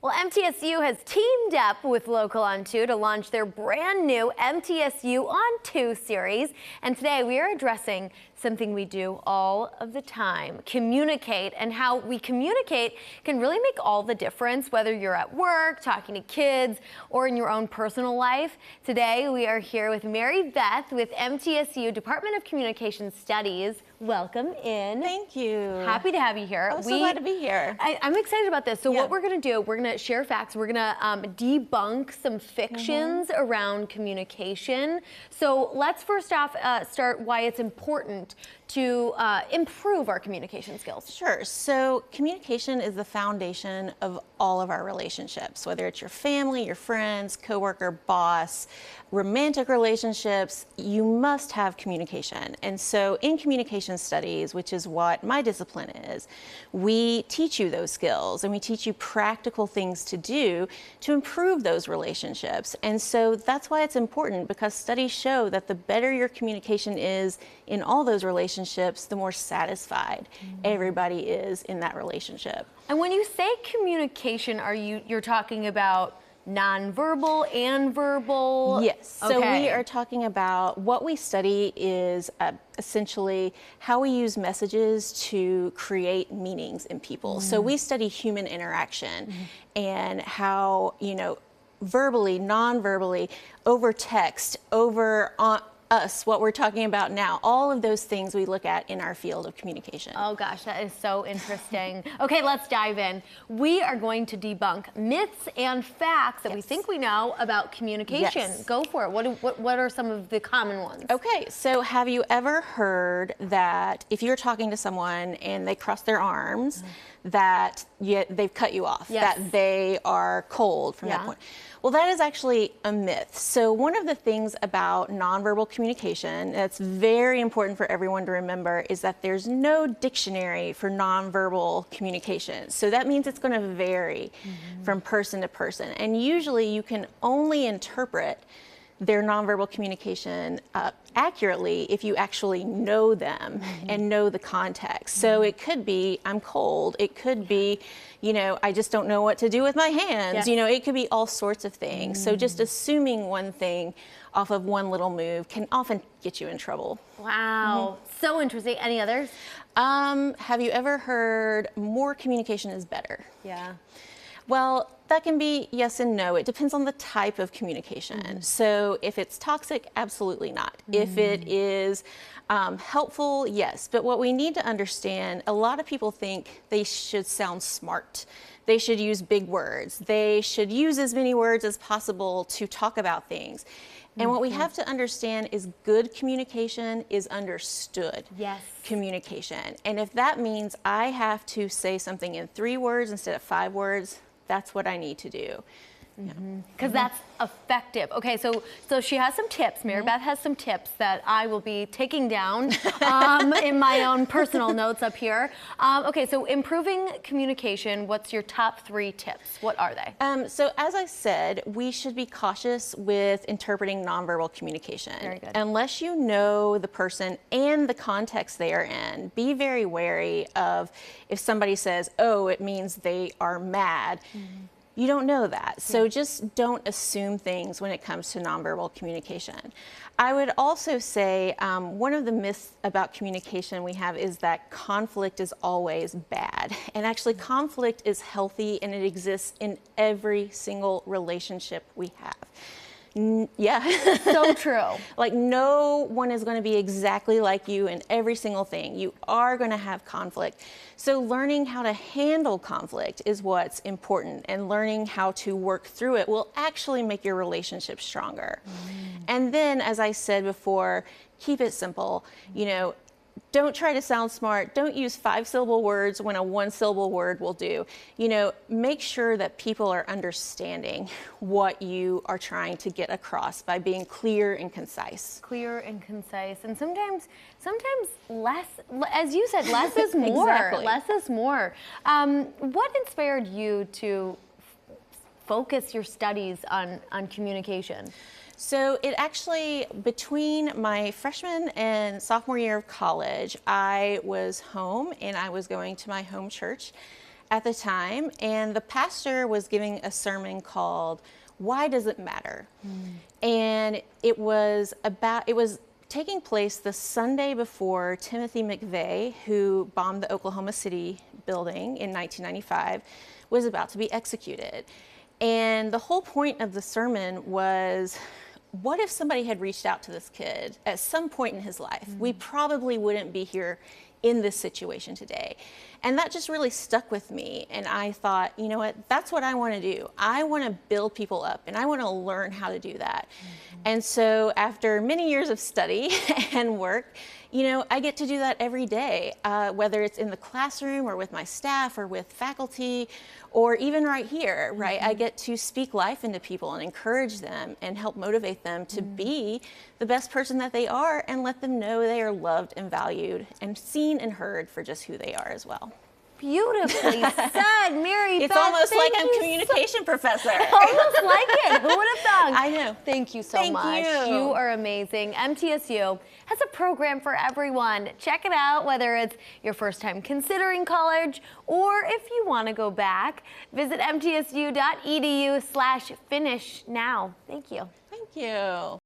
Well, MTSU has teamed up with Local on 2 to launch their brand new MTSU on 2 series. And today we are addressing something we do all of the time, communicate, and how we communicate can really make all the difference, whether you're at work, talking to kids, or in your own personal life. Today we are here with Mary Beth with MTSU Department of Communication Studies. Welcome in. Thank you. Happy to have you here. I'm so glad to be here. I'm excited about this. So what we're going to do, we're going to share facts. We're going to debunk some fictions around communication. So let's first off start why it's important to improve our communication skills. Sure. So communication is the foundation of all of our relationships, whether it's your family, your friends, coworker, boss, romantic relationships. You must have communication. And so in communication studies, which is what my discipline is, we teach you those skills and we teach you practical things to do to improve those relationships. And so that's why it's important, because studies show that the better your communication is in all those relationships, the more satisfied everybody is in that relationship. And when you say communication, you're talking about nonverbal and verbal? Yes. So we are talking about what we study is essentially how we use messages to create meanings in people. So we study human interaction and how, verbally, non-verbally, over text, over us, what we're talking about now, all of those things we look at in our field of communication. Oh gosh, that is so interesting. Okay, let's dive in. We are going to debunk myths and facts that we think we know about communication. Go for it. What are some of the common ones? Okay, so have you ever heard that if you're talking to someone and they cross their arms, that they've cut you off, that they are cold from that point? Well, that is actually a myth. So one of the things about nonverbal communication that's very important for everyone to remember is that there's no dictionary for nonverbal communication. So that means it's going to vary from person to person. And usually you can only interpret their nonverbal communication accurately if you actually know them and know the context. So it could be, I'm cold. It could be, I just don't know what to do with my hands. It could be all sorts of things. So just assuming one thing off of one little move can often get you in trouble. Wow, so interesting. Any others? Have you ever heard more communication is better? Yeah. Well, that can be yes and no. It depends on the type of communication. So if it's toxic, absolutely not. If it is helpful, yes. But what we need to understand, a lot of people think they should sound smart. They should use big words. They should use as many words as possible to talk about things. And what we have to understand is good communication is understood communication. And if that means I have to say something in 3 words instead of 5 words, that's what I need to do. Because that's effective. Okay, so she has some tips. Mary Beth has some tips that I will be taking down in my own personal notes up here. Okay, so improving communication, what's your top 3 tips? What are they? So as I said, we should be cautious with interpreting nonverbal communication. Very good. Unless you know the person and the context they are in, be very wary of if somebody says, oh, it means they are mad. You don't know that. So just don't assume things when it comes to nonverbal communication. I would also say one of the myths about communication we have is that conflict is always bad. And actually conflict is healthy and it exists in every single relationship we have. So true. Like no one is going to be exactly like you in every single thing. You are going to have conflict. So learning how to handle conflict is what's important, and learning how to work through it will actually make your relationship stronger. And then, as I said before, keep it simple. Don't try to sound smart. Don't use 5-syllable words when a 1-syllable word will do. Make sure that people are understanding what you are trying to get across by being clear and concise. Clear and concise. And sometimes less, as you said, less is more. Exactly. Less is more. What inspired you to focus your studies on communication? So it actually, between my freshman and sophomore year of college, I was home and I was going to my home church. at the time, and the pastor was giving a sermon called "Why Does It Matter?" And it was taking place the Sunday before Timothy McVeigh, who bombed the Oklahoma City building in 1995, was about to be executed. And the whole point of the sermon was, what if somebody had reached out to this kid at some point in his life? We probably wouldn't be here in this situation today. And that just really stuck with me. And I thought, you know what, that's what I want to do. I want to build people up, and I want to learn how to do that. And so after many years of study and work, you know, I get to do that every day, whether it's in the classroom or with my staff or with faculty, or even right here, right? I get to speak life into people and encourage them and help motivate them to be the best person that they are, and let them know they are loved and valued and seen and heard for just who they are as well. Beautifully said, Mary It's Beth, almost like I'm thank you communication professor. Almost like it. Who would have thought? I know. Thank you so Thank much. you. Are amazing. MTSU has a program for everyone. Check it out, whether it's your first time considering college or if you want to go back. Visit mtsu.edu/finishnow. Thank you. Thank you.